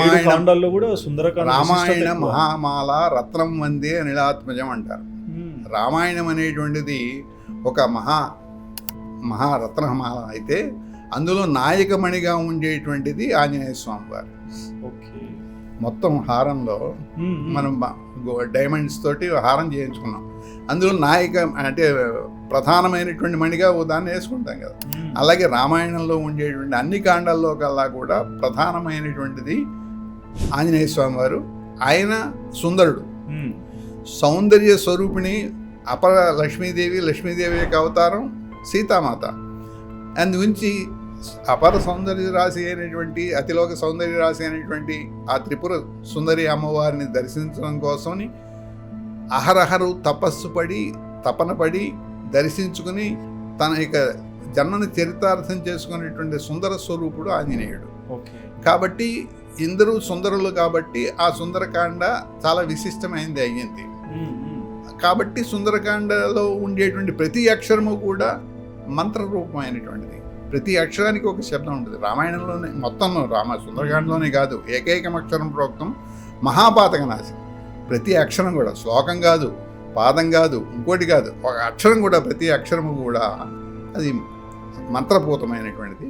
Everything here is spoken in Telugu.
రామాయణంలో కూడా సుందరకాండ రామాయణ మహామాల రత్నం వందే అనిలాత్మజం అంటారు. రామాయణం అనేటువంటిది ఒక మహారత్నమాల అయితే అందులో నాయకమణిగా ఉండేటువంటిది ఆంజనేయ స్వామి వారు. మొత్తం హారంలో మనం డైమండ్స్ తోటి హారం చేయించుకున్నాం. అందులో అంటే ప్రధానమైనటువంటి మణిగా దాన్ని వేసుకుంటాం కదా. అలాగే రామాయణంలో ఉండేటువంటి అన్ని కాండాల్లో కల్లా కూడా ప్రధానమైనటువంటిది ఆంజనేయ స్వామి వారు. ఆయన సుందరుడు, సౌందర్య స్వరూపిణి అపర లక్ష్మీదేవి యొక్క అవతారం సీతామాత. అందుగురించి అపర సౌందర్య రాశి అయినటువంటి అతిలోక సౌందర్య రాశి అయినటువంటి ఆ త్రిపుర సుందరి అమ్మవారిని దర్శించడం కోసమని అహరహరు తపన పడి దర్శించుకుని తన యొక్క జన్మని చరితార్థం చేసుకునేటువంటి సుందర స్వరూపుడు ఆంజనేయుడు. కాబట్టి ఇందరూ సుందరులు కాబట్టి ఆ సుందరకాండ చాలా విశిష్టమైనది అయ్యింది. కాబట్టి సుందరకాండలో ఉండేటువంటి ప్రతి అక్షరము కూడా మంత్రరూపమైనటువంటిది. ప్రతి అక్షరానికి ఒక శబ్దం ఉంటుంది. రామాయణంలోనే మొత్తంలో సుందరకాండలోనే కాదు, ఏకైకం అక్షరం ప్రోక్తం మహాపాతక నాశి. ప్రతి అక్షరం కూడా శ్లోకం కాదు, పాదం కాదు, ఇంకోటి కాదు, ఒక అక్షరం కూడా ప్రతి అక్షరము కూడా అది మంత్రపూతమైనటువంటిది.